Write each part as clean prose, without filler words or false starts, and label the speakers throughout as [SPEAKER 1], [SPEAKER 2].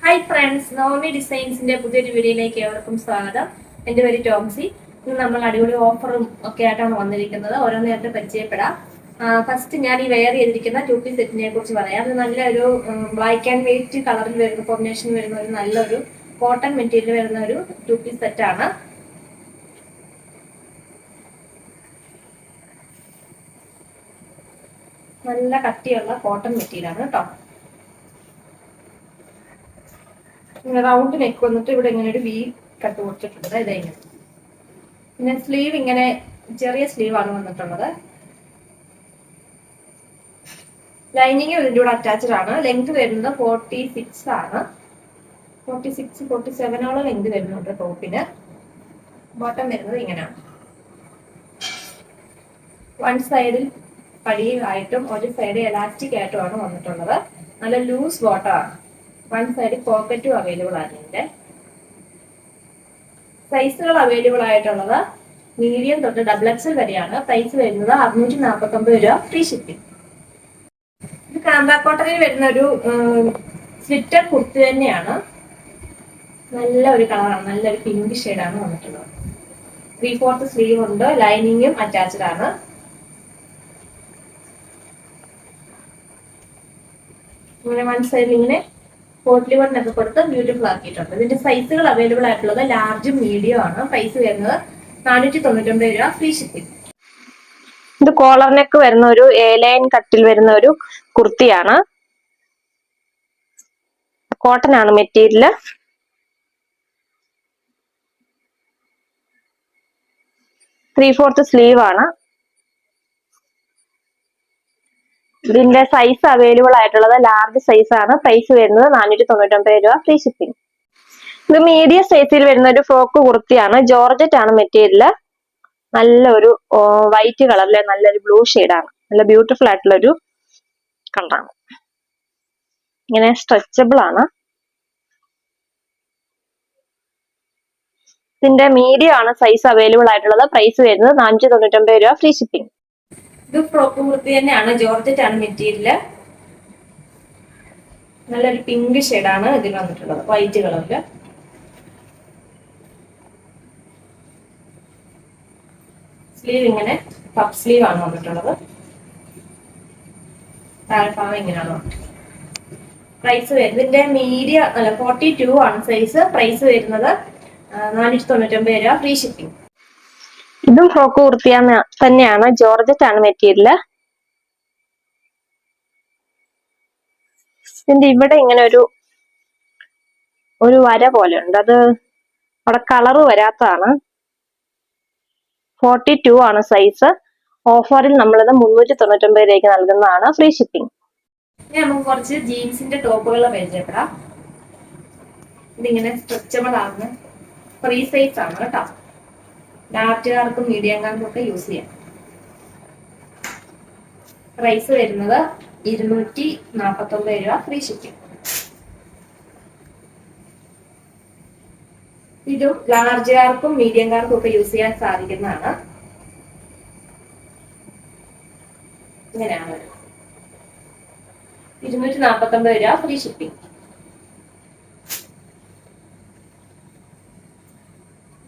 [SPEAKER 1] Hi friends, Navami ഡിസൈൻസിന്റെ പുതിയൊരു വീഡിയോയിലേക്ക് ഏവർക്കും സ്വാഗതം. എൻ്റെ പേര് ടോംസി. ഇന്ന് നമ്മൾ അടിപൊളി ഓഫറും ഒക്കെ ആയിട്ടാണ് വന്നിരിക്കുന്നത്. ഓരോന്നായിട്ട് പരിചയപ്പെടാം. ഫസ്റ്റ് ഞാൻ ഈ വെയർ ചെയ്തിരിക്കുന്ന 2 പീസ് സെറ്റിനെ കുറിച്ച് പറയാം. അത് നല്ലൊരു ബ്ലാക്ക് ആൻഡ് വൈറ്റ് കളറിൽ വരുന്ന കോമ്പിനേഷൻ വരുന്ന ഒരു നല്ലൊരു കോട്ടൺ മെറ്റീരിയൽ വരുന്ന ഒരു 2 പീസ് സെറ്റാണ്. നല്ല കട്ടിയുള്ള കോട്ടൺ മെറ്റീരിയൽ ആണ് കേട്ടോ. റൗണ്ട് നെക്ക് വന്നിട്ട് ഇവിടെ ഇങ്ങനെ ഒരു വി കട്ട് കൊടുത്തിട്ടുണ്ട്. ഇതെങ്ങനെ പിന്നെ സ്ലീവ് ഇങ്ങനെ ചെറിയ സ്ലീവ് ആണ് വന്നിട്ടുള്ളത്. ലൈനിങ് ഇതിൻ്റെ കൂടെ അറ്റാച്ച്ഡ് ആണ്. ലെങ്ത് വരുന്നത് 46 ആണ്. 47 ലെങ്ത് വരുന്നുണ്ട് ടോപ്പിന്. ബോട്ടം വരുന്നത് ഇങ്ങനെയാണ്. വൺ സൈഡിൽ പടിയായിട്ടും ഒരു സൈഡ് എലാസ്റ്റിക് ആയിട്ടുമാണ് വന്നിട്ടുള്ളത്. നല്ല ലൂസ് ബോട്ടമാണ്. വൺ സൈഡ് പോക്കറ്റും അവൈലബിൾ ആണ്. ഇതിന്റെ സൈസുകൾ അവൈലബിൾ ആയിട്ടുള്ളത് മീഡിയം തൊട്ട് XXL വരെയാണ്. പ്രൈസ് വരുന്നത് 649 രൂപ, ഫ്രീ ഷിപ്പിംഗ്. ഇത് കാന്താ കോട്ടണിൽ വരുന്ന ഒരു സ്ലിറ്റർ കുർത്തി തന്നെയാണ്. നല്ല ഒരു കളറാണ്, നല്ലൊരു പിങ്ക് ഷെയ്ഡാണ് വന്നിട്ടുള്ളത്. 3/4 സ്ലീവ് ഉണ്ട്. ലൈനിങ്ങും അറ്റാച്ച്ഡ് ആണ്. ഇങ്ങനെ വൺ സൈഡിൽ ഇങ്ങനെ പോട്ട്ലി ബട്ടണൊക്കെ കൊടുത്ത് ബ്യൂട്ടിഫുൾ ആക്കിയിട്ടുണ്ട്. ഇതിന്റെ സൈസുകൾ അവൈലബിൾ ആയിട്ടുള്ളത് ലാർജും മീഡിയം ആണ്. പ്രൈസ് വരുന്നത് 499 രൂപ, ഫ്രീ ഷിപ്പിംഗ്. ഇത് കോളർ നെക്ക് വരുന്ന ഒരു ലൈൻ കട്ടിൽ വരുന്ന ഒരു കുർത്തിയാണ്. കോട്ടൺ ആണ് മെറ്റീരിയൽ. ത്രീ-ഫോർത്ത് സ്ലീവ് ആണ്. ഇതിന്റെ സൈസ് അവൈലബിൾ ആയിട്ടുള്ളത് ലാർജ് സൈസ് ആണ്. പ്രൈസ് വരുന്നത് 499 രൂപ, ഫ്രീ ഷിപ്പിംഗ്. ഇത് മീഡിയം സൈസിൽ വരുന്ന ഒരു ഫ്രോക്ക് കുർത്തിയാണ്. ജോർജറ്റ് ആണ് മെറ്റീരിയൽ. നല്ലൊരു വൈറ്റ് കളറിലെ നല്ലൊരു ബ്ലൂ ഷെയ്ഡാണ്. നല്ല ബ്യൂട്ടിഫുൾ ആയിട്ടുള്ള ഒരു കളറാണ്. ഇങ്ങനെ സ്ട്രെച്ചബിൾ ആണ്. ഇതിന്റെ മീഡിയം ആണ് സൈസ് അവൈലബിൾ ആയിട്ടുള്ളത്. പ്രൈസ് വരുന്നത് 499 രൂപ, ഫ്രീ ഷിപ്പിംഗ്. ഇത് ഫ്രോക്ക് കുർത്തി തന്നെയാണ്. ജോർജറ്റ് ആണ് മെറ്റീരിയൽ. നല്ലൊരു പിങ്ക് ഷെയ്ഡാണ് ഇതിൽ വന്നിട്ടുള്ളത്, വൈറ്റ് കളറില്. സ്ലീവ് ഇങ്ങനെ പഫ് സ്ലീവ് ആണ് വന്നിട്ടുള്ളത്. താഴ്ഭാഗം ഇങ്ങനെയാണ് വന്നിട്ടുള്ളത്. പ്രൈസ് വരുന്നത് ഇതിന്റെ മീഡിയം 42 ആണ് സൈസ്. പ്രൈസ് വരുന്നത് 499 രൂപ, ഫ്രീ ഷിപ്പിംഗ്. ഇതും ഫ്രോക്ക് കുർത്തിയ തന്നെയാണ്. ജോർജറ്റ് ആണ് മെറ്റീരിയൽ. ഇതിന്റെ ഇവിടെ ഇങ്ങനെ ഒരു വര പോലെ ഉണ്ട്. അത് അവിടെ കളറ് വരാത്തതാണ്. 42 ആണ് സൈസ്. ഓഫറിൽ നമ്മളിത് 399 രൂപയ്ക്ക് നൽകുന്നതാണ്, ഫ്രീ ഷിപ്പിംഗ്. ഇനി നമുക്ക് കുറച്ച് ജീൻസിന്റെ ടോപ്പുകൾ പരിചയപ്പെടാം. ഇതിങ്ങനെ സ്ട്രെച്ചബിൾ ആണ്. ഫ്രീ സൈസ് ആണ് കേട്ടോ. ലാർജുകാർക്കും മീഡിയംകാർക്കും ഒക്കെ യൂസ് ചെയ്യാം. പ്രൈസ് വരുന്നത് 249 രൂപ, ഫ്രീ ഷിപ്പിംഗ്. ഇതും ലാർജുകാർക്കും മീഡിയംകാർക്കും ഒക്കെ യൂസ് ചെയ്യാൻ സാധിക്കുന്നതാണ്. ഇങ്ങനെയാണ് 249 രൂപ, ഫ്രീ ഷിപ്പിംഗ്.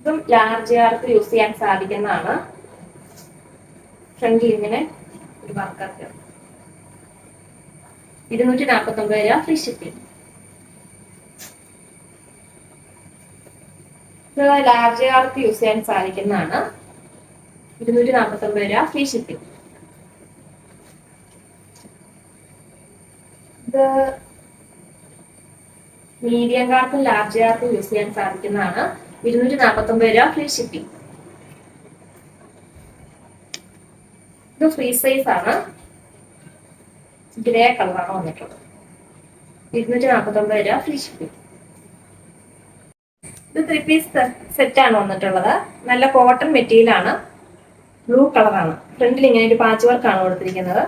[SPEAKER 1] ഇതും ലാർജുകാർക്ക് യൂസ് ചെയ്യാൻ സാധിക്കുന്നതാണ്. ഫ്രണ്ടിൽ ഇങ്ങനെ ഒരു വർക്കൊക്കെ 249 രൂപ, ഫ്രീ ഷിപ്പിംഗ്. ഇത് ലാർജുകാർക്ക് യൂസ് ചെയ്യാൻ സാധിക്കുന്നതാണ്. 249 രൂപ, ഫ്രീ ഷിപ്പിംഗ്. ഇത് മീഡിയംകാർക്കും ലാർജുകാർക്കും യൂസ് ചെയ്യാൻ സാധിക്കുന്നതാണ്. 249 രൂപ, ഫ്രീ ഷിപ്പിംഗ്. ഇത് ഫ്രീ സൈസ് ആണ്. ഗ്രേ കളറാണ് വന്നിട്ടുള്ളത്. 249 രൂപ, ഫ്രീ ഷിപ്പിംഗ്. ഇത് 3-പീസ് സെറ്റ് ആണ് വന്നിട്ടുള്ളത്. നല്ല കോട്ടൺ മെറ്റീരിയൽ ആണ്. ബ്ലൂ കളറാണ്. ഫ്രണ്ടിൽ ഇങ്ങനെ ഒരു പാച്ച് വർക്ക് ആണ് കൊടുത്തിരിക്കുന്നത്.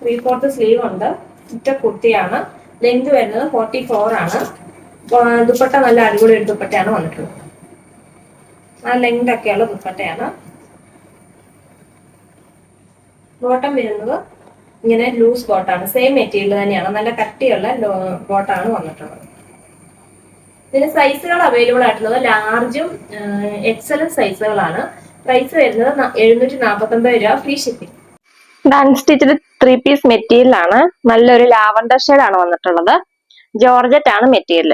[SPEAKER 1] 3/4 സ്ലീവ് ഉണ്ട്. ഒറ്റ കുർത്തിയാണ്. ലെങ്ത് വരുന്നത് 44 ആണ്. ദുപ്പട്ട നല്ല അടിപൊളി ഒരു ദുപ്പട്ടയാണ് വന്നിട്ടുള്ളത്. ആ ലെങ്ത് ഒക്കെയുള്ള ദുപ്പട്ടയാണ്. ബോട്ടം വരുന്നത് ഇങ്ങനെ ലൂസ് ബോട്ടാണ്. സെയിം മെറ്റീരിയൽ തന്നെയാണ്. നല്ല കട്ടിയുള്ള ബോട്ടാണ് വന്നിട്ടുള്ളത്. ഇതിന് സൈസുകൾ അവൈലബിൾ ആയിട്ടുള്ളത് ലാർജും എക്സലും സൈസുകളാണ്. പ്രൈസ് വരുന്നത് 749 രൂപ, ഫ്രീ ഷിപ്പിംഗ്. ഇത് അൺസ്റ്റിച്ചഡ് 3 പീസ് മെറ്റീരിയൽ ആണ്. നല്ലൊരു ലാവണ്ടർ ഷെയ്ഡ് ആണ് വന്നിട്ടുള്ളത്. ജോർജറ്റ് ആണ് മെറ്റീരിയൽ.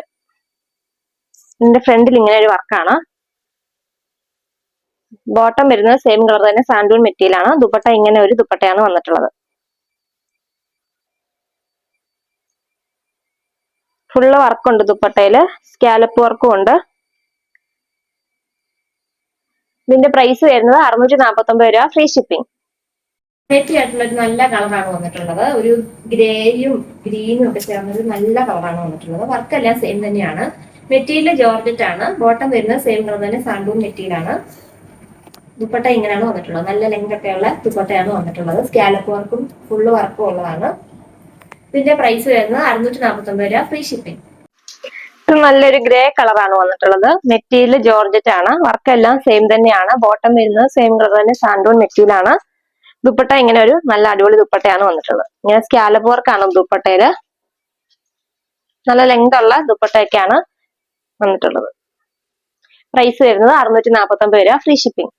[SPEAKER 1] ഇതിന്റെ ഫ്രണ്ടിൽ ഇങ്ങനെ ഒരു വർക്കാണ്. ബോട്ടം വരുന്നത് സെയിം കളർ തന്നെ സാൻഡൂൺ മെറ്റീരിയൽ ആണ്. ദുപ്പട്ട ഇങ്ങനെ ഒരു ദുപ്പട്ടയാണ് വന്നിട്ടുള്ളത്. ഫുള്ള് വർക്കുണ്ട് ദുപ്പട്ടയില്, സ്കാലപ്പ് വർക്കും ഉണ്ട്. ഇതിന്റെ പ്രൈസ് വരുന്നത് 649 രൂപ, ഫ്രീ ഷിപ്പിംഗ്. വെറൈറ്റി ആയിട്ടുള്ള ഒരു നല്ല കളറാണ് വന്നിട്ടുള്ളത്. ഒരു ഗ്രേയും ഗ്രീനും ഒക്കെ ചേർന്ന ഒരു നല്ല കളറാണ് വന്നിട്ടുള്ളത്. വർക്കെല്ലാം സെയിം തന്നെയാണ്. മെറ്റീരിയൽ ജോർജറ്റ് ആണ്. ബോട്ടം വരുന്നത് സെയിം കളർ തന്നെ സാൻഡൂൺ മെറ്റീരിയൽ ആണ്. ദുപ്പട്ട ഇങ്ങനെയാണ് വന്നിട്ടുള്ളത്. നല്ല ലെങ്ത് ഒക്കെയുള്ള ദുപ്പട്ടയാണ് വന്നിട്ടുള്ളത്. സ്കാലപ്പ് വർക്കും ഫുള്ള് വർക്കും ഉള്ളതാണ്. ഇതിന്റെ പ്രൈസ് വരുന്നത് 649 രൂപ, ഫ്രീ ഷിപ്പിംഗ്. നല്ലൊരു ഗ്രേ കളറാണ് വന്നിട്ടുള്ളത്. മെറ്റീരിയൽ ജോർജറ്റ് ആണ്. വർക്കെല്ലാം സെയിം തന്നെയാണ്. ബോട്ടം വരുന്നത് സെയിം കളർ തന്നെ സാൻഡൂൺ മെറ്റീരിയൽ ആണ്. ദുപ്പട്ട ഇങ്ങനെ ഒരു നല്ല അടിപൊളി ദുപ്പട്ടയാണ് വന്നിട്ടുള്ളത്. ഇങ്ങനെ സ്കാലപ്പ് വർക്കാണ് ദുപ്പട്ടയില്. നല്ല ലെങ്ത് ഉള്ള ദുപ്പട്ടയൊക്കെയാണ് വന്നിട്ടുള്ളത്. പ്രൈസ് വരുന്നത് 649 രൂപ, ഫ്രീ ഷിപ്പിംഗ്.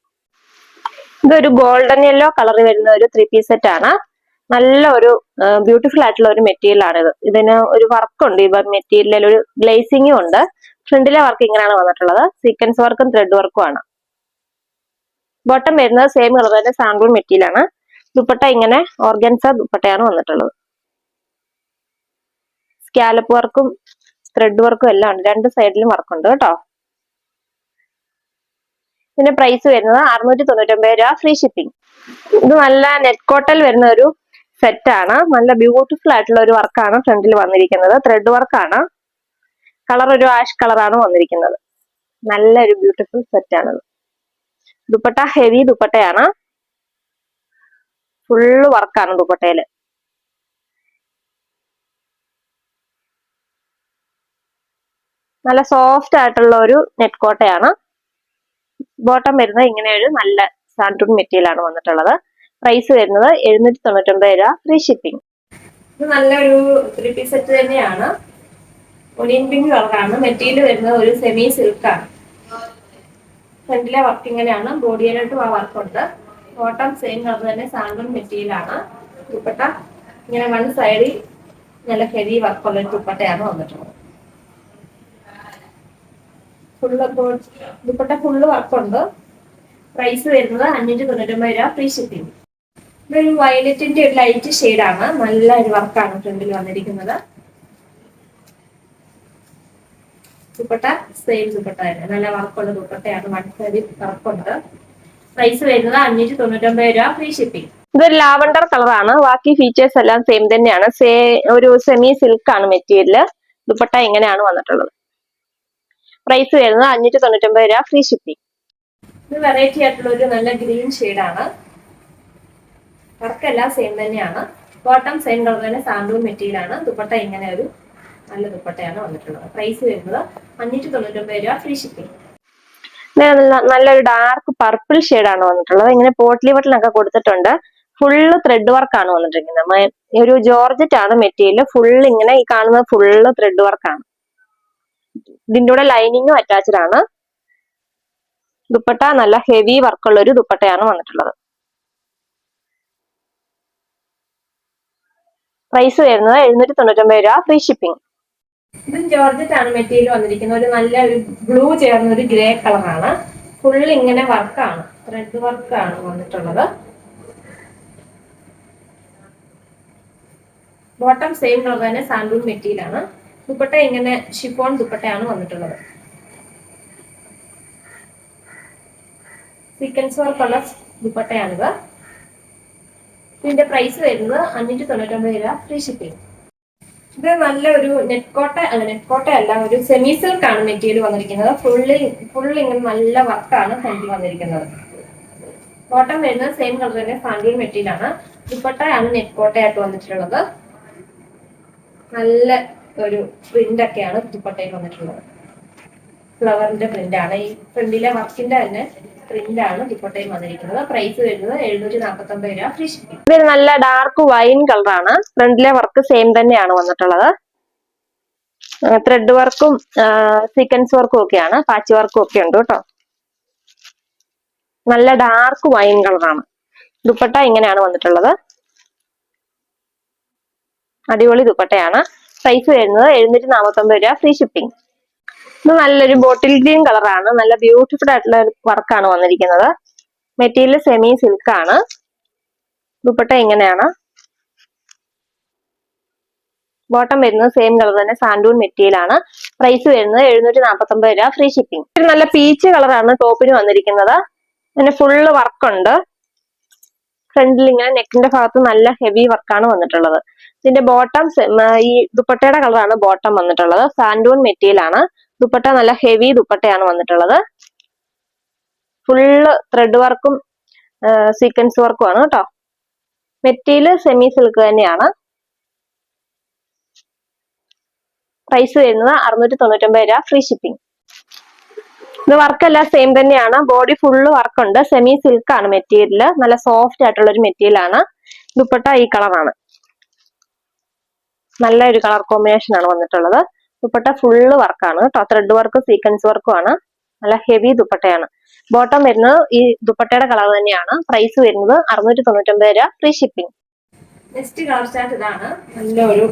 [SPEAKER 1] ഇതൊരു ഗോൾഡൻ യെല്ലോ കളർ വരുന്ന ഒരു 3 പീസ് സെറ്റ് ആണ്. നല്ല ഒരു ബ്യൂട്ടിഫുൾ ആയിട്ടുള്ള ഒരു മെറ്റീരിയൽ ആണ് ഇത്. ഇതിന് ഒരു വർക്കുണ്ട്. ഈ മെറ്റീരിയലിൽ ഒരു ഗ്ലേസിംഗും ഉണ്ട്. ഫ്രണ്ടിലെ വർക്ക് ഇങ്ങനെയാണ് വന്നിട്ടുള്ളത്. സീക്വൻസ് വർക്കും ത്രെഡ് വർക്കും ആണ്. ബോട്ടം വരുന്നത് സെയിം കളർ തന്നെ സാൻഡൂൺ മെറ്റീരിയൽ ആണ്. ദുപ്പട്ട ഇങ്ങനെ ഓർഗൻസ ദുപ്പട്ടയാണ് വന്നിട്ടുള്ളത്. സ്കാലപ്പ് വർക്കും ത്രെഡ് വർക്കും എല്ലാം ഉണ്ട്. രണ്ട് സൈഡിലും വർക്കുണ്ട് കേട്ടോ. ഇതിന്റെ പ്രൈസ് വരുന്നത് 699 രൂപ, ഫ്രീ ഷിപ്പിംഗ്. ഇത് നല്ല നെറ്റ് കോട്ടൽ വരുന്ന ഒരു സെറ്റ് ആണ്. നല്ല ബ്യൂട്ടിഫുൾ ആയിട്ടുള്ള ഒരു വർക്കാണ് ഫ്രണ്ടിൽ വന്നിരിക്കുന്നത്. ത്രെഡ് വർക്കാണ്. കളർ ഒരു ആഷ് കളറാണ് വന്നിരിക്കുന്നത്. നല്ലൊരു ബ്യൂട്ടിഫുൾ സെറ്റ് ആണ്. ദുപ്പട്ട ഹെവി ദുപ്പട്ടയാണ്. ഫുള്ള് വർക്കാണ് ദുപ്പട്ടയില്. നല്ല സോഫ്റ്റ് ആയിട്ടുള്ള ഒരു നെറ്റ് കോട്ടയാണ്. ബോട്ടം വരുന്നത് ഇങ്ങനെ ഒരു നല്ല സാൻഡൂൺ മെറ്റീരിയൽ ആണ് വന്നിട്ടുള്ളത്. പ്രൈസ് വരുന്നത് 799 രൂപ, ഫ്രീ ഷിപ്പിംഗ്. ഇത് നല്ലൊരു 3 പീസ് സെറ്റ് തന്നെയാണ്. ഒനിയൻ പിങ്ക് കളറാണ്. മെറ്റീരിയൽ വരുന്നത് ഒരു സെമി സിൽക്കാണ്. ഫ്രണ്ടിലെ വർക്ക് ഇങ്ങനെയാണ്. ബോഡിയിലോട്ടും ആ വർക്കുണ്ട്. ബോട്ടം സെയിം കളർ തന്നെ സാൻഡൂൺ മെറ്റീരിയൽ ആണ്. ദുപ്പട്ട ഇങ്ങനെ വൺ സൈഡിൽ നല്ല ഹെവി വർക്കുള്ള ഒരു ദുപ്പട്ടയാണ് വന്നിട്ടുള്ളത്. ദുപ്പട്ട ഫുള്ള് വർക്കുണ്ട്. പ്രൈസ് വരുന്നത് 599 രൂപ, ഫ്രീ ഷിപ്പിംഗ്. ഇതൊരു വയലറ്റിന്റെ ഒരു ലൈറ്റ് ഷെയ്ഡാണ്. നല്ല ഒരു വർക്കാണ് ഫ്രണ്ടിൽ വന്നിരിക്കുന്നത്. ദുപ്പട്ട സെയിം ദുപ്പട്ട തന്നെ നല്ല വർക്കുള്ള ദുപ്പട്ടയാണ്. One side വർക്കുണ്ട്. പ്രൈസ് വരുന്നത് 599 രൂപ, ഫ്രീ ഷിപ്പിംഗ്. ഇതൊരു ലാവണ്ടർ കളറാണ്. ബാക്കി ഫീച്ചേഴ്സ് എല്ലാം സെയിം തന്നെയാണ്. ഒരു സെമി സിൽക്ക് ആണ് മെറ്റീരിയൽ. ദുപ്പട്ട ഇങ്ങനെയാണ് വന്നിട്ടുള്ളത്. പ്രൈസ് വരുന്നത് 599 രൂപ, ഫ്രീ ഷിപ്പിംഗ്. ഇത് വെറൈറ്റി ആയിട്ടുള്ള ഒരു നല്ല ഗ്രീൻ ഷെയ്ഡാണ്. വർക്കെല്ലാം സെയിം തന്നെയാണ്. ബോട്ടം സെയിം കളർ തന്നെ സാൻഡൂൺ മെറ്റീരിയൽ ആണ്. ദുപ്പട്ട ഇങ്ങനെ ഒരു നല്ല ദുപ്പട്ടയാണ് വന്നിട്ടുള്ളത്. പ്രൈസ് വരുന്നത് 599 രൂപ, ഫ്രീ ഷിപ്പിംഗ്. നല്ലൊരു ഡാർക്ക് പർപ്പിൾ ഷെയ്ഡാണ് വന്നിട്ടുള്ളത്. ഇങ്ങനെ പോട്ട്ലി ബട്ടണൊക്കെ കൊടുത്തിട്ടുണ്ട്. ഫുള്ള് ത്രെഡ് വർക്കാണ് വന്നിട്ടിരിക്കുന്നത്. ഒരു ജോർജറ്റ് ആണ് മെറ്റീരിയൽ. ഫുള്ള് ഇങ്ങനെ ഈ കാണുന്നത് ഫുള്ള് ത്രെഡ് വർക്കാണ്. ഇതിന്റെ കൂടെ ലൈനിങ്ങും അറ്റാച്ച്ഡ് ആണ്. ദുപ്പട്ട നല്ല ഹെവി വർക്കുള്ള ഒരു ദുപ്പട്ടയാണ് വന്നിട്ടുള്ളത്. പ്രൈസ് വരുന്നത് 799 രൂപ, ഫ്രീ ഷിപ്പിംഗ്. ഇത് ജോർജറ്റ് ആണ് മെറ്റീരിയൽ വന്നിരിക്കുന്നത്. ഒരു നല്ല ഒരു ബ്ലൂ ചേർന്ന ഒരു ഗ്രേ കളറാണ്. ഫുള്ള് ഇങ്ങനെ വർക്കാണ്, ത്രെഡ് വർക്കാണ് വന്നിട്ടുള്ളത്. ബോട്ടം സെയിം കളർ തന്നെ സാൻഡൂൺ മെറ്റീരിയൽ ആണ്. ദുപ്പട്ട ഇങ്ങനെ ഷിഫോൺ ദുപ്പട്ടയാണ് വന്നിട്ടുള്ളത്. സീക്വൻസ് വർക്കുള്ള ദുപ്പട്ടയാണിത്. ഇതിന്റെ പ്രൈസ് വരുന്നത് 599 രൂപ, ഫ്രീ ഷിപ്പിംഗ്. ഇത് നല്ലൊരു നെറ്റ് അല്ല ഒരു സെമി സിൽക്ക് ആണ് മെറ്റീരിയൽ വന്നിരിക്കുന്നത്. ഫുള്ള് ഇങ്ങനെ നല്ല വർക്കാണ് ഫ്രണ്ടിൽ വന്നിരിക്കുന്നത്. ബോട്ടം വരുന്നത് സെയിം കളർ തന്നെ സാൻഡൂൺ മെറ്റീരിയൽ ആണ്. ദുപ്പട്ടയാണ് നെറ്റ് കോട്ടയായിട്ട് വന്നിട്ടുള്ളത്. നല്ല ഒരു പ്രിന്റ് ഒക്കെയാണ് ദുപ്പട്ടയിൽ വന്നിട്ടുള്ളത്. ഫ്ലവറിന്റെ പ്രിന്റ് ആണ്. ഈ ഫ്രണ്ടിലെ വർക്കിന്റെ തന്നെ പ്രിന്റ് ആണ് ദുപ്പട്ടയിൽ വന്നിരിക്കുന്നത്. പ്രൈസ് വരുന്നത് 749 രൂപ, ഫ്രീ ഷിപ്പിംഗ്. ഇത് നല്ല ഡാർക്ക് വൈൻ കളറാണ്. ഫ്രണ്ടിലെ വർക്ക് സെയിം തന്നെയാണ് വന്നിട്ടുള്ളത്. ത്രെഡ് വർക്കും സീക്വൻസ് വർക്കും ഒക്കെയാണ്, പാച്ച് വർക്കും ഒക്കെ ഉണ്ട് കേട്ടോ. നല്ല ഡാർക്ക് വൈൻ കളറാണ്. ദുപ്പട്ട ഇങ്ങനെയാണ് വന്നിട്ടുള്ളത്. അടിപൊളി ദുപ്പട്ടയാണ്. പ്രൈസ് വരുന്നത് 749 രൂപ, ഫ്രീ ഷിപ്പിംഗ്. ഇത് നല്ലൊരു ബോട്ടിൽ ഗ്രീൻ കളറാണ്. നല്ല ബ്യൂട്ടിഫുൾ ആയിട്ടുള്ള ഒരു വർക്കാണ് വന്നിരിക്കുന്നത്. മെറ്റീരിയൽ സെമി സിൽക്ക് ആണ്. ദുപ്പട്ട ഇങ്ങനെയാണ്. ബോട്ടം വരുന്നത് സെയിം കളർ തന്നെ, സാൻഡൂൺ മെറ്റീരിയൽ ആണ്. പ്രൈസ് വരുന്നത് 749 രൂപ, ഫ്രീ ഷിപ്പിംഗ്. ഒരു നല്ല പീച്ച് കളറാണ് ടോപ്പിന് വന്നിരിക്കുന്നത്. പിന്നെ ഫുള്ള് വർക്കുണ്ട്. ഫ്രണ്ടിൽ ഇങ്ങനെ നെക്കിന്റെ ഭാഗത്ത് നല്ല ഹെവി വർക്കാണ് വന്നിട്ടുള്ളത്. ഇതിന്റെ ബോട്ടം ഈ ദുപ്പട്ടയുടെ കളറാണ് ബോട്ടം വന്നിട്ടുള്ളത്. സാൻഡൂൺ മെറ്റീരിയൽ ആണ്. ദുപ്പട്ട നല്ല ഹെവി ദുപ്പട്ടയാണ് വന്നിട്ടുള്ളത്. ഫുള്ള് ത്രെഡ് വർക്കും സീക്വൻസ് വർക്കും ആണ് കേട്ടോ. മെറ്റീരിയൽ സെമി സിൽക്ക് തന്നെയാണ്. പ്രൈസ് വരുന്നത് 699 രൂപ, ഫ്രീ ഷിപ്പിംഗ്. ഇത് വർക്കെല്ലാം സെയിം തന്നെയാണ്. ബോഡി ഫുള്ള് വർക്കുണ്ട്. സെമി സിൽക്ക് ആണ് മെറ്റീരിയൽ. നല്ല സോഫ്റ്റ് ആയിട്ടുള്ള ഒരു മെറ്റീരിയൽ ആണ്. ദുപ്പട്ട ഈ കളറാണ്. നല്ലൊരു കളർ കോമ്പിനേഷൻ ആണ് വന്നിട്ടുള്ളത്. ദുപ്പട്ട ഫുള്ള് വർക്കാണ് കേട്ടോ. ത്രെഡ് വർക്കും സീക്വൻസ് വർക്കും ആണ്. നല്ല ഹെവി ദുപ്പട്ടയാണ്. ബോട്ടം വരുന്നത് ഈ ദുപ്പട്ടയുടെ കളർ തന്നെയാണ്. പ്രൈസ് വരുന്നത് 699 രൂപ, free shipping. Next colour chart ഇതാണ്. നല്ലൊരു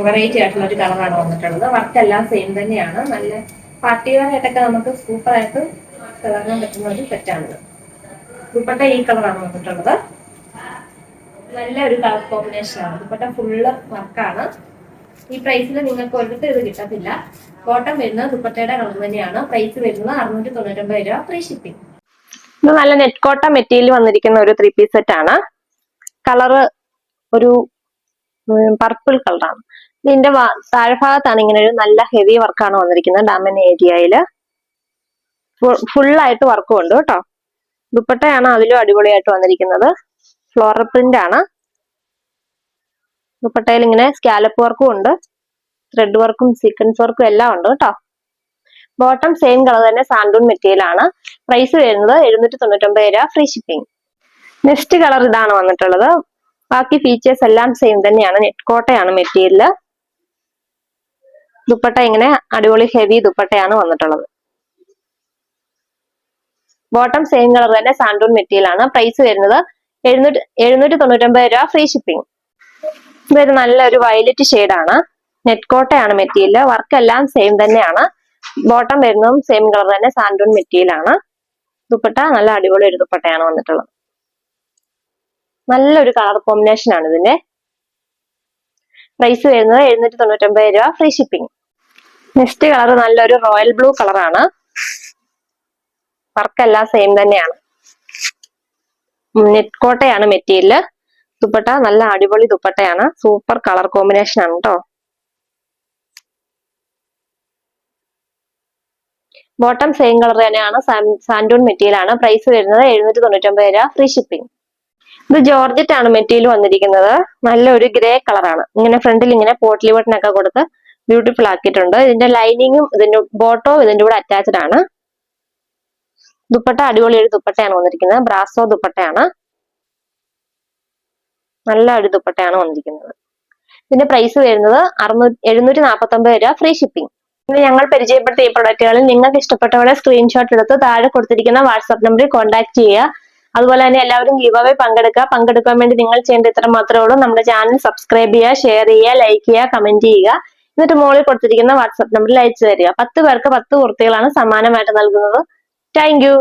[SPEAKER 1] വെറൈറ്റി ആയിട്ടുള്ള ഒരു കളറാണ് വന്നിട്ടുള്ളത്. വർക്കെല്ലാം സെയിം തന്നെയാണ്. നല്ല പാർട്ടി വെയർ ആയിട്ടൊക്കെ നമുക്ക് സൂപ്പർ ആയിട്ട് തിളങ്ങാൻ പറ്റുന്ന ഒരു സെറ്റാണിത്. ദുപ്പട്ട ഈ കളറാണ് വന്നിട്ടുള്ളത്. നല്ലൊരു കളർ കോമ്പിനേഷൻ ആണ്. ദുപ്പട്ട ഫുള്ള് വർക്കാണ്. ഈ പ്രൈസിൽ നിങ്ങൾക്ക് ഒരിടത്തും ഇത് കിട്ടത്തില്ല. ബോട്ടം വരുന്നത് ദുപ്പട്ടയുടെ കളർ തന്നെയാണ്. പ്രൈസ് വരുന്നത് 699 രൂപ, ഫ്രീ ഷിപ്പിംഗ്. ഇത് നല്ല നെറ്റ് കോട്ട മെറ്റീരിയൽ വന്നിരിക്കുന്ന ഒരു 3 പീസ് സെറ്റ് ആണ്. കളറ് ഒരു പർപ്പിൾ കളറാണ്. ഇതിന്റെ താഴ്ഭാഗത്താണ് ഇങ്ങനെ ഒരു നല്ല ഹെവി വർക്കാണ് വന്നിരിക്കുന്നത്. ഡാമൻ ഏരിയയില് ഫുള്ളായിട്ട് വർക്കും ഉണ്ട് കേട്ടോ. ദുപ്പട്ടയാണ് അതിലും അടിപൊളിയായിട്ട് വന്നിരിക്കുന്നത്. ഫ്ലോറൽ പ്രിന്റ് ആണ്. ദുപ്പട്ടയിൽ ഇങ്ങനെ സ്കാലപ്പ് വർക്കും ഉണ്ട്. ത്രെഡ് വർക്കും സീക്വൻസ് വർക്കും എല്ലാം ഉണ്ട് കേട്ടോ. ബോട്ടം സെയിം കളർ തന്നെ, സാൻഡൂൺ മെറ്റീരിയൽ ആണ്. പ്രൈസ് വരുന്നത് 799 രൂപ, ഫ്രീ ഷിപ്പിംഗ്. നെക്സ്റ്റ് കളർ ഇതാണ് വന്നിട്ടുള്ളത്. ബാക്കി ഫീച്ചേഴ്സ് എല്ലാം സെയിം തന്നെയാണ്. നെറ്റ് കോട്ടയാണ് മെറ്റീരിയൽ. ദുപ്പട്ട ഇങ്ങനെ അടിപൊളി ഹെവി ദുപ്പട്ടയാണ് വന്നിട്ടുള്ളത്. ബോട്ടം സെയിം കളർ തന്നെ, സാൻഡൂൺ മെറ്റീരിയൽ ആണ്. പ്രൈസ് വരുന്നത് 799 രൂപ, ഫ്രീ ഷിപ്പിംഗ്. ഇതൊരു നല്ലൊരു വയലറ്റ് ഷെയ്ഡാണ്. നെറ്റ് കോട്ടയാണ് മെറ്റീരിയൽ. വർക്ക് എല്ലാം സെയിം തന്നെയാണ്. ബോട്ടം വരുന്നതും സെയിം കളർ തന്നെ, സാൻഡൂൺ മെറ്റീരിയൽ ആണ്. ദുപ്പട്ട നല്ല അടിപൊളി ഒരു ദുപ്പട്ടയാണ് വന്നിട്ടുള്ളത്. നല്ലൊരു കളർ കോമ്പിനേഷൻ ആണ് ഇതിന്റെ. പ്രൈസ് വരുന്നത് 799 രൂപ, ഫ്രീ ഷിപ്പിംഗ്. നെക്സ്റ്റ് കളർ നല്ലൊരു റോയൽ ബ്ലൂ കളറാണ്. വർക്കെല്ലാം സെയിം തന്നെയാണ്. നെറ്റ് കോട്ടയാണ് മെറ്റീരിയൽ. ദുപ്പട്ട നല്ല അടിപൊളി ദുപ്പട്ടയാണ്. സൂപ്പർ കളർ കോമ്പിനേഷൻ ആണ് കേട്ടോ. ബോട്ടം സെയിം കളർ തന്നെയാണ്, സാൻഡൂൺ മെറ്റീരിയൽ ആണ്. പ്രൈസ് വരുന്നത് 799 രൂപ, ഫ്രീ ഷിപ്പിംഗ്. ഇത് ജോർജറ്റ് ആണ് മെറ്റീരിയൽ വന്നിരിക്കുന്നത്. നല്ലൊരു ഗ്രേ കളറാണ്. ഇങ്ങനെ ഫ്രണ്ടിൽ ഇങ്ങനെ പോട്ട്ലി ബട്ടൺ ഒക്കെ കൊടുത്ത് ബ്യൂട്ടിഫുൾ ആക്കിയിട്ടുണ്ട്. ഇതിന്റെ ലൈനിങ്ങും ഇതിന്റെ ബോട്ടവും ഇതിന്റെ കൂടെ അറ്റാച്ച്ഡ് ആണ്. ദുപ്പട്ട അടിപൊളി ഒരു ദുപ്പട്ടയാണ് വന്നിരിക്കുന്നത്. ബ്രാസോ ദുപ്പട്ടയാണ്. നല്ല ഒരു ദുപ്പട്ടയാണ് വന്നിരിക്കുന്നത്. ഇതിന്റെ പ്രൈസ് വരുന്നത് 749 രൂപ, ഫ്രീ ഷിപ്പിംഗ്. ഇനി ഞങ്ങൾ പരിചയപ്പെടുത്തിയ ഈ പ്രൊഡക്റ്റുകളിൽ നിങ്ങൾക്ക് ഇഷ്ടപ്പെട്ടവരുടെ സ്ക്രീൻഷോട്ട് എടുത്ത് താഴെ കൊടുത്തിരിക്കുന്ന വാട്സ്ആപ്പ് നമ്പറിൽ കോൺടാക്ട് ചെയ്യുക. അതുപോലെ തന്നെ എല്ലാവരും ഗീവ് അവേ പങ്കെടുക്കാൻ വേണ്ടി നിങ്ങൾ ചെയ്യേണ്ട ഇത്ര മാത്രമേ ഉള്ളൂ. നമ്മുടെ ചാനൽ സബ്സ്ക്രൈബ് ചെയ്യുക, ഷെയർ ചെയ്യുക, ലൈക്ക് ചെയ്യുക, കമന്റ് ചെയ്യുക. എന്നിട്ട് മുകളിൽ കൊടുത്തിരിക്കുന്ന വാട്സ്ആപ്പ് നമ്പറിൽ അയച്ചു തരിക. 10 പേർക്ക് 10 കുർത്തികളാണ് സമ്മാനമായിട്ട് നൽകുന്നത്. Thank you.